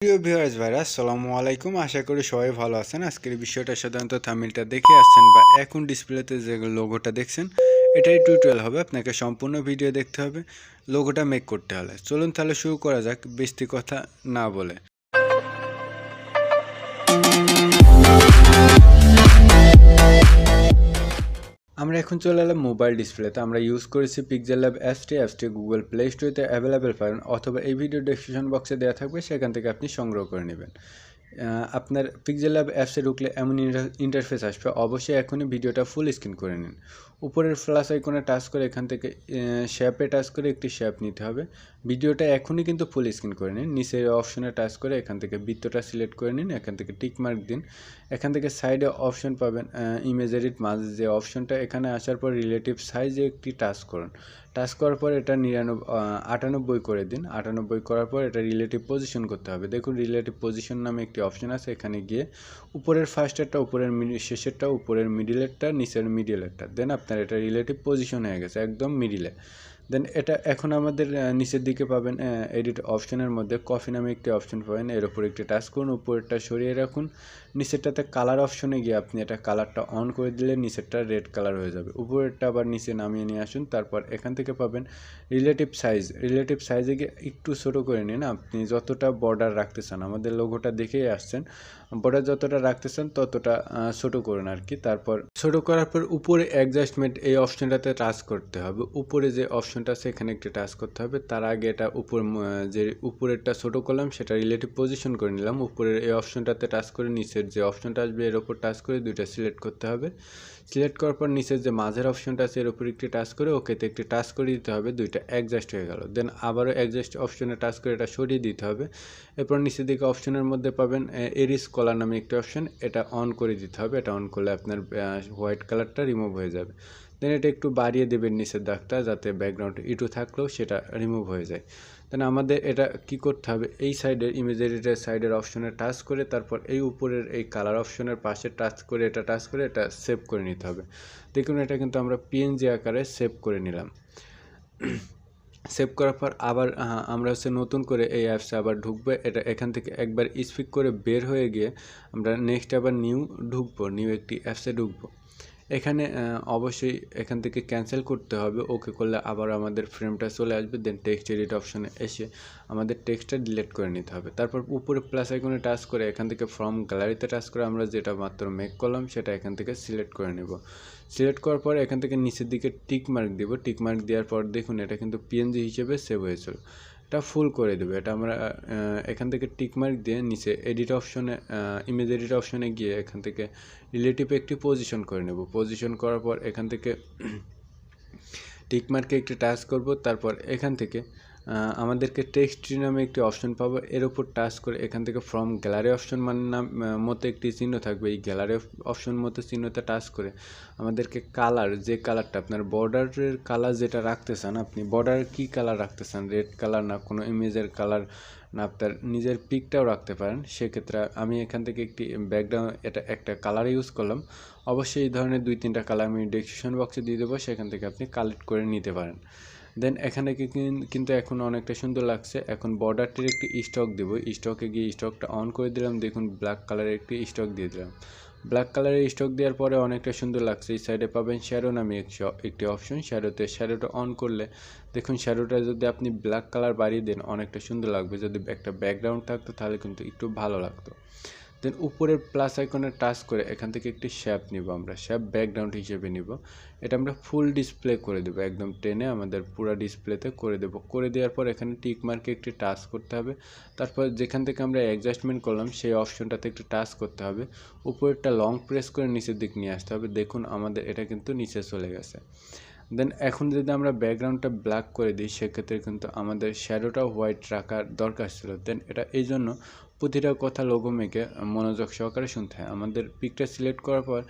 প্রিয় ভিউয়ার্স ভাইরা আসসালামু আলাইকুম। আশা করি সবাই ভালো আছেন। আজকের বিষয়টা সাধারণত থাম্বনেলটা দেখে আসছেন বা এখন ডিসপ্লেতে যে লোগোটা দেখছেন এটাই টিউটোরিয়াল হবে। আপনাকে সম্পূর্ণ ভিডিও দেখতে হবে, লোগোটা মেক করতে হলে। চলুন তাহলে শুরু করা যাক বেশি কথা না বলে। আমরা এখন চলে এলাম মোবাইল ডিসপ্লেতে। আমরা ইউজ করেছি পিক্সেলব অ্যাপসটি গুগল প্লে স্টোরে অ্যাভেলেবেল পাবেন, অথবা এই ভিডিও ডেসক্রিপশন বক্সে দেওয়া থাকবে, সেখান থেকে আপনি সংগ্রহ করে নেবেন। আপনার পিক্সেলব অ্যাপসে ঢুকলে এমন ইন্টারফেস আসবে, অবশ্যই এখনই ভিডিওটা ফুল স্ক্রিন করে নিন। উপরের প্লাস আইকনে টাচ করে এখান থেকে শেপে টাচ করে একটি শেপ নিতে হবে। ভিডিওটা এখনই কিন্তু ফুল স্ক্রিন করে নিন। নিচের অপশনে টাচ করে এখান থেকে বৃত্তটা সিলেক্ট করে নিন, এখান থেকে টিক মার্ক দিন। এখান থেকে সাইডে অপশন পাবেন ইমেজ এডিট মাঝ যে অপশনটা, এখানে আসার পর রিলেটিভ সাইজে একটি টাচ করুন। টাচ করার পর এটা 98 করে দিন। 98 করার পর এটা রিলেটিভ পজিশন করতে হবে। দেখুন রিলেটিভ পজিশন নামে একটি অপশন আছে, এখানে গিয়ে উপরের ফার্স্টেরটা, উপরের শেষেরটা, উপরের মিডিলেরটা, নিচের মিডিলেরটা, দেন আপনার এটা রিলেটিভ পজিশন হয়ে গেছে একদম মিডিলে। দেন এটা এখন আমাদের নিচের দিকে পাবেন এডিট অপশনের মধ্যে কফি নামে একটি অপশন পাবেন, এর উপর একটি টাচ করুন, উপরেরটা সরিয়ে রাখুন। নিচেরটাতে কালার অপশনে গিয়ে আপনি এটা কালারটা অন করে দিলে নিচেরটা রেড কালার হয়ে যাবে। উপরেরটা আবার নিচে নামিয়ে নিয়ে আসুন। তারপর এখান থেকে পাবেন রিলেটিভ সাইজে গিয়ে একটু ছোটো করে নিন। আপনি যতটা বর্ডার রাখতে চান, আমাদের লোগোটা দেখেই আসছেন, বর্ডার যতটা রাখতে চান ততটা ছোটো করুন আর কি। তারপর ছোটো করার পর উপরে অ্যাডজাস্টমেন্ট এই অপশনটাতে টাচ করতে হবে। উপরে যে অপশনটা আছে এখানে একটি টাচ করতে হবে। তার আগে এটা যে উপরেরটা ছোটো করলাম সেটা রিলেটিভ পজিশন করে নিলাম। উপরের এই অপশনটাতে টাচ করে নিচের যে অপশনটা আসবে এর ওপর টাচ করে দুইটা সিলেক্ট করতে হবে। সিলেক্ট করার পর নিচের যে মাঝের অপশনটা আছে এর উপর একটি টাচ করে ওকেতে একটি টাচ করে দিতে হবে, দুইটা অ্যাডজাস্ট হয়ে গেল। দেন আবারও অ্যাডজাস্ট অপশনে টাচ করে এটা সরিয়ে দিতে হবে। এরপর নিচের দিকে অপশনের মধ্যে পাবেন এরিস কলার নামে একটি অপশন, এটা অন করে দিতে হবে। এটা অন করলে আপনার হোয়াইট কালারটা রিমুভ হয়ে যাবে। দেন এটা একটু বাড়িয়ে দেবেন নিচের দাগটা, যাতে ব্যাকগ্রাউন্ড ইটু থাকলেও সেটা রিমুভ হয়ে যায়। দেন আমাদের এটা কি করতে হবে, এই সাইডের ইমেজ এডিটের সাইডের অপশনে টাচ করে তারপর এই উপরের এই কালার অপশনের পাশে টাচ করে এটা সেভ করে নিতে হবে। দেখুন এটা কিন্তু আমরা পিএনজি আকারে সেভ করে নিলাম। সেভ করার পর আবার আমরা নতুন করে এই অ্যাপসে আবার ঢুকবো। এটা এখান থেকে একবার স্পিক করে বের হয়ে গিয়ে আমরা নেক্সট আবার নিউ একটি অ্যাপসে ঢুকবো। এখানে অবশ্যই এখান থেকে ক্যান্সেল করতে হবে, ওকে করলে আবার আমাদের ফ্রেমটা চলে আসবে। দেন টেক্সট এডিট অপশনে এসে আমাদের টেক্সটটা ডিলিট করে নিতে হবে। তারপর উপরে প্লাস আইকনে টাচ করে এখান থেকে ফ্রম গ্যালারিতে টাচ করে আমরা যেটা মাত্র মেক করলাম সেটা এখান থেকে সিলেক্ট করে নেব। সিলেক্ট করার পর এখান থেকে নিচের দিকে টিক মার্ক দিব। টিক মার্ক দেওয়ার পর দেখুন এটা কিন্তু পিএনজি হিসেবে সেভ হয়েছিল। এটা ফুল করে দেবে। এটা আমরা এখান থেকে টিক মার্ক দিয়ে নিচে এডিট অপশনে ইমেজ এডিট অপশনে গিয়ে এখান থেকে রিলেটিভ একটি পজিশন করে নেব। পজিশন করার পর এখান থেকে টিক মার্কে একটি টাচ করব। তারপর এখান থেকে আমাদেরকে টেক্সট ট্রি নামে একটি অপশন পাবো, এর উপর টাচ করে এখান থেকে ফ্রম গ্যালারি অপশন মতো একটি চিহ্ন থাকবে, এই গ্যালারি অপশন মতো চিহ্নতে টাচ করে আমাদেরকে কালার, যে কালারটা আপনার বর্ডারের কালার যেটা রাখতে চান, আপনি বর্ডার কী কালার রাখতে চান, রেড কালার না কোনো ইমেজের কালার না আপনার নিজের পিকটাও রাখতে পারেন। সেক্ষেত্রে আমি এখান থেকে একটি ব্যাকগ্রাউন্ড একটা কালার ইউজ করলাম। অবশ্যই এই ধরনের 2-3টা কালার আমি ডিসক্রিপশন বক্সে দিয়ে দেবো, সেখান থেকে আপনি কালেক্ট করে নিতে পারেন। দেন এখানে কিন্তু এখন অনেকটা সুন্দর লাগছে। এখন বর্ডারটির একটি স্টক দেবো, স্টকে গিয়ে স্টকটা অন করে দিলাম। দেখুন ব্ল্যাক কালারের একটি স্টক দিয়ে দিলাম। ব্ল্যাক কালারের স্টক দেওয়ার পরে অনেকটা সুন্দর লাগছে। এই সাইডে পাবেন শ্যাডো নামে একটি অপশন, শ্যাডোটা অন করলে দেখুন শ্যাডোটা যদি আপনি ব্ল্যাক কালার বাড়িয়ে দেন অনেকটা সুন্দর লাগবে। যদি একটা ব্যাকগ্রাউন্ড থাকতো তাহলে কিন্তু একটু ভালো লাগতো। দেন উপরের প্লাস আইকনে টাচ করে এখান থেকে একটি শেপ নিব, আমরা শেপ ব্যাকগ্রাউন্ড হিসেবে নিব। এটা আমরা ফুল ডিসপ্লে করে দেবো, একদম টেনে আমাদের পুরো ডিসপ্লেতে করে দেব। করে দেওয়ার পর এখানে টিক মার্কে একটি টাচ করতে হবে। তারপর যেখান থেকে আমরা অ্যাডজাস্টমেন্ট করলাম সেই অপশনটাতে একটু টাচ করতে হবে। উপরেরটা লং প্রেস করে নিচের দিক নিয়ে আসতে হবে। দেখুন আমাদের এটা কিন্তু নিচে চলে গেছে। দেন এখন যদি আমরা ব্যাকগ্রাউন্ডটা ব্ল্যাক করে দিই সেক্ষেত্রে কিন্তু আমাদের শ্যাডোটাও হোয়াইট রাখার দরকার ছিল। দেন এটা এই জন্য প্রতিটা কথা লোগো মেকে মনোযোগ সহকারে শুনতে হয়। আমাদের পিকটা সিলেক্ট করার পর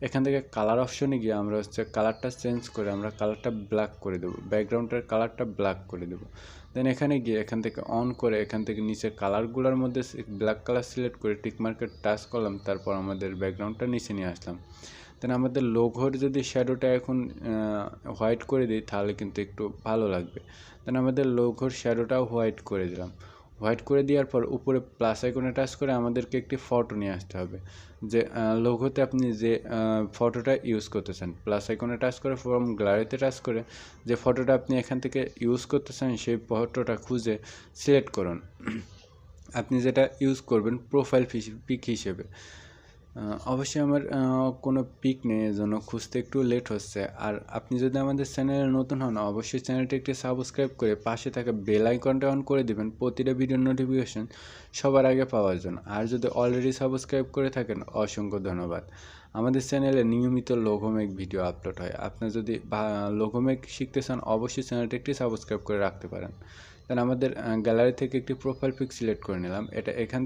এখান থেকে কালার অপশনে গিয়ে আমরা কালারটা চেঞ্জ করে আমরা কালারটা ব্ল্যাক করে দেবো, ব্যাকগ্রাউন্ডের কালারটা ব্ল্যাক করে দেবো। দেন এখানে গিয়ে এখান থেকে অন করে এখান থেকে নিচের কালারগুলোর মধ্যে ব্ল্যাক কালার সিলেক্ট করে টিক মার্কেট টাচ করলাম। তারপর আমাদের ব্যাকগ্রাউন্ডটা নিচে নিয়ে আসলাম। দেন আমাদের লোগোর যদি শ্যাডোটা এখন হোয়াইট করে দিই তাহলে কিন্তু একটু ভালো লাগবে। দেন আমাদের লোগোর শ্যাডোটাও হোয়াইট করে দিলাম। হোয়াইট করে দেওয়ার পর উপরে প্লাস আইকনে টাচ করে আমাদেরকে একটি ফটো নিয়ে আসতে হবে, যে লোগোতে আপনি যে ফটোটা ইউজ করতেছেন। প্লাস আইকনে টাচ করে ফ্রম গ্যালারিতে টাচ করে যে ফটোটা আপনি এখান থেকে ইউজ করতেছেন সেই ফটোটা খুঁজে সিলেক্ট করুন। আপনি যেটা ইউজ করবেন প্রোফাইল পিক হিসেবে। অবশ্যই আমার কোনো পিক নেই, এজন্য খুঁজতে একটু লেট হচ্ছে। আর আপনি যদি আমাদের চ্যানেলে নতুন হন অবশ্যই চ্যানেলটি একটি সাবস্ক্রাইব করে পাশে থাকা বেল আইকনটা অন করে দিবেন প্রতিটা ভিডিওর নোটিফিকেশন সবার আগে পাওয়ার জন্য। আর যদি অলরেডি সাবস্ক্রাইব করে থাকেন অসংখ্য ধন্যবাদ। আমাদের চ্যানেলে নিয়মিত লোগো মেক ভিডিও আপলোড হয়। আপনি যদি লোগো মেক শিখতে চান অবশ্যই চ্যানেলটি একটি সাবস্ক্রাইব করে রাখতে পারেন। দেন আমাদের গ্যালারি থেকে একটি প্রোফাইল পিক সিলেক্ট করে নিলাম। এটা এখান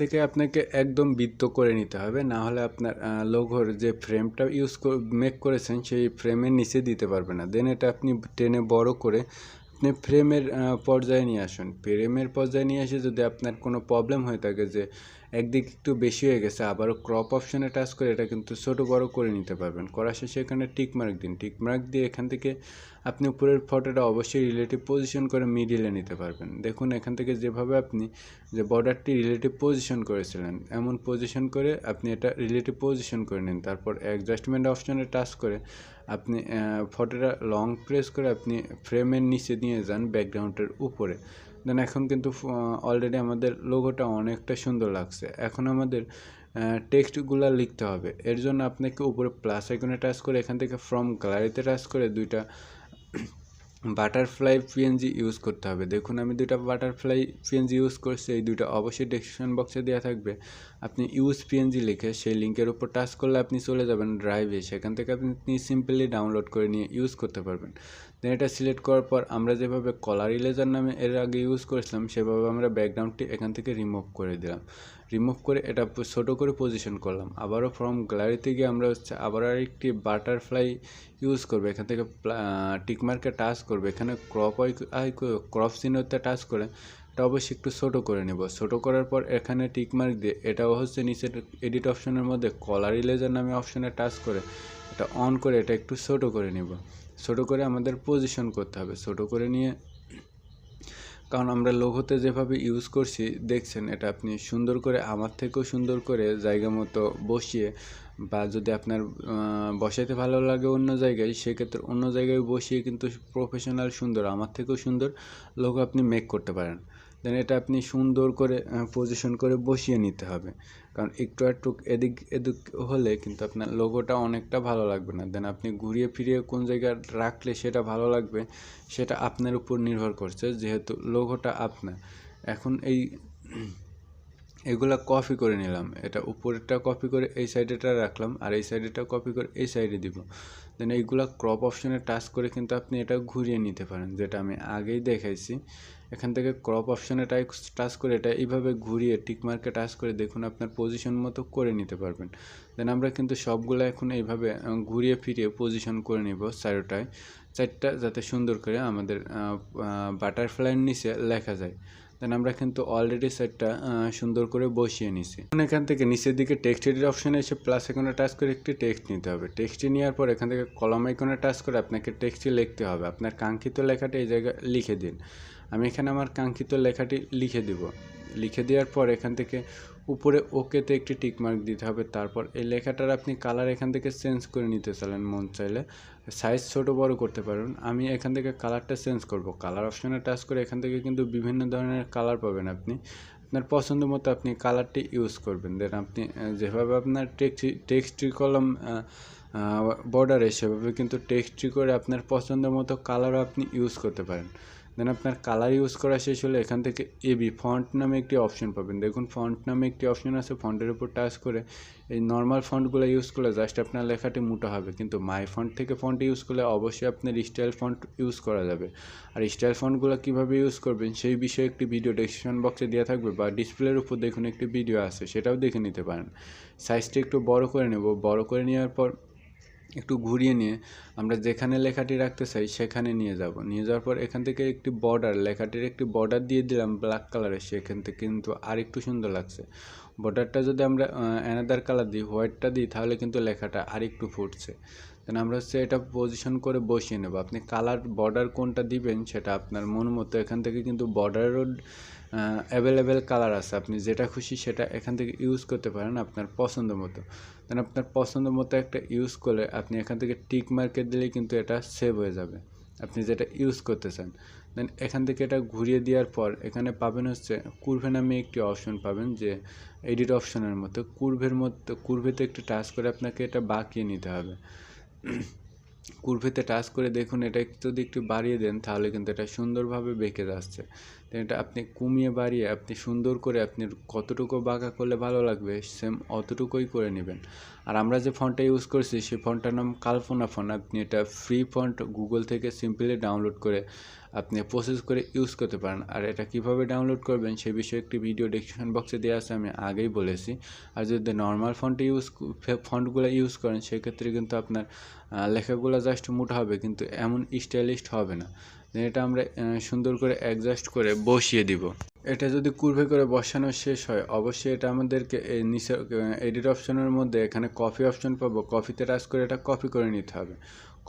থেকে আপনাকে একদম বৃত্ত করে নিতে হবে, না হলে আপনার লোগোর যে ফ্রেমটা মেক করেছেন সেই ফ্রেমের নিচে দিতে পারবে না। দেন এটা আপনি টেনে বড় করে আপনি ফ্রেমের পর্যায়ে নিয়ে আসুন। ফ্রেমের পর্যায়ে নিয়ে এসে যদি আপনার কোনো প্রবলেম হয়ে থাকে যে একদিক একটু বেশি হয়ে গেছে, আবারও ক্রপ অপশনে টাচ করে এটা কিন্তু ছোটো বড় করে নিতে পারবেন। করার শেষে এখানে টিকমার্ক দিন। টিকমার্ক দিয়ে এখান থেকে আপনি উপরের ফটোটা অবশ্যই রিলেটিভ পজিশন করে মিডিলে নিতে পারবেন। দেখুন এখান থেকে যেভাবে আপনি যে বর্ডারটি রিলেটিভ পজিশন করেছিলেন এমন পজিশন করে আপনি এটা রিলেটিভ পজিশন করে নিন। তারপর অ্যাডজাস্টমেন্ট অপশনে টাচ করে আপনি ফটোটা লং প্রেস করে আপনি ফ্রেমের নিচে নিয়ে যান ব্যাকগ্রাউন্ডের উপরে। দেন এখন কিন্তু অলরেডি আমাদের লোগোটা অনেকটা সুন্দর লাগছে। এখন আমাদের টেক্সটগুলো লিখতে হবে। এর জন্য আপনাকে উপরে প্লাস আইকনে টাচ করে এখান থেকে ফ্রম গ্যালারিতে টাচ করে দুইটা বাটারফ্লাই পিএনজি ইউজ করতে হবে। দেখুন আমি দুইটা বাটারফ্লাই পিএনজি ইউজ করছি, এই দুইটা অবশ্যই ডেসক্রিপশন বক্সে দেওয়া থাকবে। আপনি ইউজ পিএনজি লিখে সেই লিঙ্কের উপর টাচ করলে আপনি চলে যাবেন ড্রাইভে, সেখান থেকে আপনি সিম্পলি ডাউনলোড করে নিয়ে ইউজ করতে পারবেন। দেন এটা সিলেক্ট করার পর আমরা যেভাবে কলার ইরেজার নামে এর আগে ইউজ করেছিলাম সেভাবে আমরা ব্যাকগ্রাউন্ডটি এখান থেকে রিমুভ করে দিলাম। রিমুভ করে এটা ছোটো করে পজিশন করলাম। আবারও ফ্রম গ্যালারিতে গিয়ে আমরা আবার আরেকটি বাটারফ্লাই ইউজ করবো। এখান থেকে টিকমার্কে টাচ করবে, এখানে ক্রপ চিহ্নতে টাচ করে এটা অবশ্যই একটু ছোটো করে নেব। ছোটো করার পর এখানে টিকমার্ক দিয়ে এটাও হচ্ছে নিচের এডিট অপশনের মধ্যে কলার ইরেজার নামে অপশনে টাচ করে এটা অন করে এটা একটু ছোটো করে নেব। ছোটো করে আমাদের পজিশন করতে হবে। ছোটো করে নিয়ে, কারণ আমরা লোগোতে যেভাবে ইউজ করছি দেখছেন, এটা আপনি সুন্দর করে আমার থেকেও সুন্দর করে জায়গা মতো বসিয়ে, বা যদি আপনার বসাইতে ভালো লাগে অন্য জায়গায় সেক্ষেত্রে অন্য জায়গায় বসিয়ে কিন্তু প্রফেশনাল সুন্দর আমার থেকেও সুন্দর লোগো আপনি মেক করতে পারেন। দেন এটা আপনি সুন্দর করে পজিশন করে বসিয়ে নিতে হবে, কারণ একটু এদিক হলে কিন্তু আপনার লোগোটা অনেকটা ভালো লাগবে না। দেন আপনি ঘুরিয়ে ফিরিয়ে কোন জায়গায় রাখলে সেটা ভালো লাগবে সেটা আপনার উপর নির্ভর করছে, যেহেতু লোগোটা আপনার। এখন এগুলা কপি করে নিলাম, এটা উপরেরটা কপি করে এই সাইডেটা রাখলাম আর এই সাইডেটা কপি করে এই সাইডে দিব। দেন এইগুলা ক্রপ অপশনে টাচ করে কিন্তু আপনি এটা ঘুরিয়ে নিতে পারেন, যেটা আমি আগেই দেখাইছি। এখান থেকে ক্রপ অপশনে টাচ করে এটা এইভাবে ঘুরিয়ে টিকমার্কে টাচ করে দেখুন আপনার পজিশন মতো করে নিতে পারবেন। দেন আমরা কিন্তু সবগুলো এখন এইভাবে ঘুরিয়ে ফিরিয়ে পজিশন করে নিব চারটা, যাতে সুন্দর করে আমাদের বাটারফ্লাইয়ের নিচে লেখা যায়। দেন আমরা কিন্তু অলরেডি সেটটা সুন্দর করে বসিয়ে নিছি। এখান থেকে নিচের দিকে টেক্সট এডিট অপশনে এসে প্লাস আইকনে টাচ করে একটি টেক্সট নিতে হবে। টেক্সটটি নেওয়ার পর এখান থেকে কলম আইকনে টাচ করে আপনাকে টেক্সটটি লিখতে হবে। আপনার কাঙ্ক্ষিত লেখাটি এই জায়গায় লিখে দিন। আমি এখানে আমার কাঙ্ক্ষিত লেখাটি লিখে দিব। লিখে দেওয়ার পর এখান থেকে উপরে ওকেতে একটি টিকমার্ক দিতে হবে। তারপর এই লেখাটার আপনি কালার এখান থেকে চেঞ্জ করে নিতে চাইলেন, মন চাইলে সাইজ ছোট বড় করতে পারেন। আমি এখান থেকে কালারটা চেঞ্জ করব। কালার অপশনে টাচ করে এখান থেকে কিন্তু বিভিন্ন ধরনের কালার পাবেন। আপনি আপনার পছন্দ মতো আপনি কালারটি ইউজ করবেন। দেন আপনি যেভাবে আপনার টেক্সট কলম বর্ডারে সেভাবে কিন্তু টেক্সট করে আপনার পছন্দ মতো কালারও আপনি ইউজ করতে পারেন। দেন আপনার কালার ইউজ করা শেষ হলে এখান থেকে এবি ফন্ট নামে একটি অপশন পাবেন। দেখুন ফন্ট নামে একটি অপশন আছে, ফন্টের উপর টাচ করে এই নর্মাল ফন্টগুলো ইউজ করলে জাস্ট আপনার লেখাটি মোটা হবে, কিন্তু মাই ফন্ট থেকে ফন্ট ইউজ করলে অবশ্যই আপনার স্টাইল ফন্ট ইউজ করা যাবে। আর স্টাইল ফন্টগুলো কীভাবে ইউজ করবেন সেই বিষয়ে একটি ভিডিও ডেসক্রিপশন বক্সে দেওয়া থাকবে, বা ডিসপ্লের উপর দেখুন একটি ভিডিও আছে, সেটাও দেখে নিতে পারেন। সাইজটি একটু বড় করে নেব। বড় করে নেওয়ার পর একটু ঘুরিয়ে নিয়ে আমরা যেখানে লেখাটি রাখতে চাই সেখানে নিয়ে যাওয়ার পর এখান থেকে একটি বর্ডার, লেখাটির একটি বর্ডার দিয়ে দিলাম ব্ল্যাক কালারের, সেখান থেকে কিন্তু আর একটু সুন্দর লাগছে। বর্ডারটা যদি আমরা অ্যানাদার কালার দিই, হোয়াইটটা দিই, তাহলে কিন্তু লেখাটা আর একটু ফুটছে। দেন আমরা হচ্ছে এটা পজিশন করে বসিয়ে নেব। আপনি কালার বর্ডার কোনটা দিবেন সেটা আপনার মন মতো, এখান থেকে কিন্তু বর্ডারেরও অ্যাভেলেবেল কালার আছে, আপনি যেটা খুশি সেটা এখান থেকে ইউজ করতে পারেন আপনার পছন্দ মতো। দেন আপনার পছন্দ মতো একটা ইউজ করলে আপনি এখান থেকে টিক মার্কেট দিলেই কিন্তু এটা সেভ হয়ে যাবে আপনি যেটা ইউজ করতে চান। দেন এখান থেকে এটা ঘুরিয়ে দেওয়ার পর এখানে পাবেন হচ্ছে কুর্ভে নামে একটি অপশন পাবেন, যে এডিট অপশনের মতো কুর্ভেতে একটু টাচ করে আপনাকে এটা বাঁকিয়ে নিতে হবে। কুর্ভেতে টাচ করে দেখুন, এটা যদি একটু বাড়িয়ে দেন তাহলে কিন্তু এটা সুন্দরভাবে বেঁকে যাচ্ছে। তো এটা আপনি কমিয়ে বাড়িয়ে আপনি সুন্দর করে আপনি কতটুকু বাঁকা করলে ভালো লাগবে সেম অতটুকুই করে নেবেন। আর আমরা যে ফন্টটা ইউজ করছি সেই ফন্টটার নাম কাল্পনা ফন্ট। আপনি এটা ফ্রি ফন্ট গুগল থেকে সিম্পলি ডাউনলোড করে আপনি প্রসেস করে ইউজ করতে পারেন। আর এটা কিভাবে ডাউনলোড করবেন সে বিষয়ে একটি ভিডিও ডেসক্রিপশন বক্সে দেওয়া আছে, আমি আগেই বলেছি। আর যদি নর্মাল ফন্টগুলো ইউজ করেন সেক্ষেত্রে কিন্তু আপনার লেখাগুলো জাস্ট মোটা হবে, কিন্তু এমন স্টাইলিশ হবে না। এটা আমরা সুন্দর করে অ্যাডজাস্ট করে বসিয়ে দিব। এটা যদি কুর্ভে করে বসানো শেষ হয় অবশ্যই এটা আমাদেরকে এই নিচে এডিট অপশনের মধ্যে এখানে কপি অপশন পাবো, কপিতে টাচ করে এটা কপি করে নিতে হবে।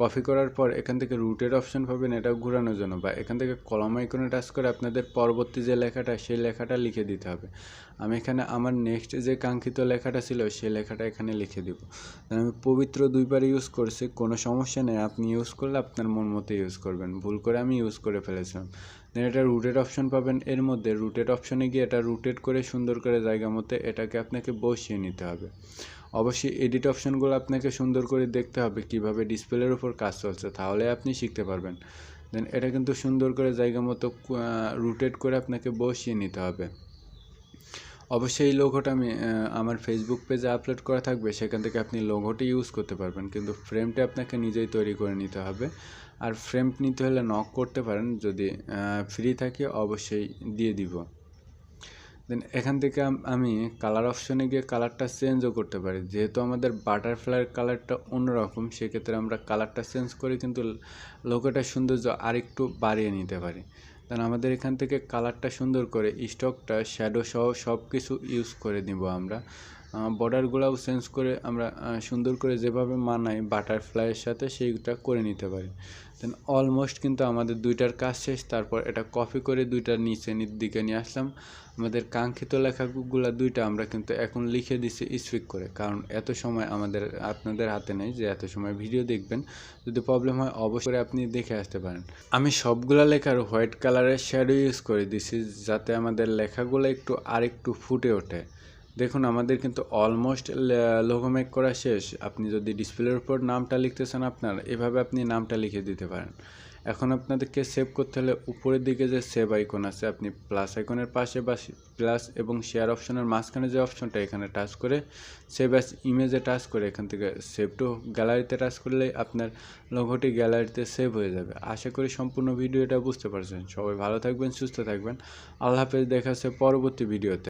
কপি করার পর এখান থেকে রুটের অপশন পাবেন এটা ঘোরানোর জন্য, বা এখান থেকে কলম আইকনে টাচ করে আপনাদের পরবর্তী যে লেখাটা সেই লেখাটা লিখে দিতে হবে। আমি এখানে আমার নেক্সট যে কাঙ্ক্ষিত লেখাটা ছিল সেই লেখাটা এখানে লিখে দিব। আমি পবিত্র 2বার ইউজ করছি, কোনো সমস্যা নেই, আপনি ইউজ করলে আপনার মন মতো ইউজ করবেন, ভুল করে আমি ইউজ করে ফেলেছিলাম। দেন এটা রুটেড অপশন পাবেন, এর মধ্যে রুটেড অপশনে গিয়ে এটা রুটেড করে সুন্দর করে জায়গা মতো এটাকে আপনাকে বসিয়ে নিতে হবে। অবশ্যই এডিট অপশনগুলো আপনাকে সুন্দর করে দেখতে হবে কীভাবে ডিসপ্লের উপর কাজ চলছে, তাহলে আপনি শিখতে পারবেন। দেন এটা কিন্তু সুন্দর করে জায়গা মতো রুটেড করে আপনাকে বসিয়ে নিতে হবে। অবশ্যই এই লোগোটা আমি আমার ফেসবুক পেজে আপলোড করা থাকবে, সেখান থেকে আপনি লোগোটি ইউজ করতে পারবেন, কিন্তু ফ্রেমটা আপনাকে নিজেই তৈরি করে নিতে হবে। আর ফ্রেম নিতে হলে নক করতে পারেন, যদি ফ্রি থাকে অবশ্যই দিয়ে দিব। দেন এখান থেকে আমি কালার অপশনে গিয়ে কালারটা চেঞ্জও করতে পারি, যেহেতু আমাদের বাটারফ্লাইয়ের কালারটা অন্যরকম সেক্ষেত্রে আমরা কালারটা চেঞ্জ করে কিন্তু লোগোটার সৌন্দর্য আরেকটু বাড়িয়ে নিতে পারি। দেন আমাদের এখান থেকে কালারটা সুন্দর করে স্টকটা শ্যাডো সহ সব কিছু ইউজ করে নিব আমরা। বর্ডারগুলোও চেঞ্জ করে আমরা সুন্দর করে যেভাবে মানাই বাটারফ্লাইয়ের সাথে সেইটা করে নিতে পারি। দেন অলমোস্ট কিন্তু আমাদের দুইটার কাজ শেষ। তারপর এটা কপি করে দুইটার নিচের দিকে নিয়ে আসলাম। আমাদের কাঙ্ক্ষিত লেখাগুলো দুইটা আমরা কিন্তু এখন লিখে দিছি স্পিক করে, কারণ এত সময় আপনাদের হাতে নেই যে এত সময় ভিডিও দেখবেন। যদি প্রবলেম হয় অবশ্যই আপনি দেখে আসতে পারেন। আমি সবগুলা লেখার হোয়াইট কালারের শ্যাডো ইউজ করে দিছি যাতে আমাদের লেখাগুলো আরেকটু ফুটে ওঠে। দেখুন আমাদের কিন্তু অলমোস্ট লোগো মেক করা শেষ। আপনি যদি ডিসপ্লের উপর নামটা লিখতে চান আপনার এভাবে আপনি নামটা লিখে দিতে পারেন। এখন আপনাদেরকে সেভ করতে হলে উপরের দিকে যে সেভ আইকন আছে, আপনি প্লাস আইকনের পাশে বা প্লাস এবং শেয়ার অপশনের মাঝখানে যে অপশনটা এখানে টাচ করে সেভ অ্যাজ ইমেজে টাচ করে এখান থেকে সেভ টু গ্যালারিতে টাচ করলে আপনার লোগোটি গ্যালারিতে সেভ হয়ে যাবে। আশা করি সম্পূর্ণ ভিডিওটা বুঝতে পারছেন। সবাই ভালো থাকবেন, সুস্থ থাকবেন। আল্লাহ হাফেজ, দেখা হচ্ছে পরবর্তী ভিডিওতে।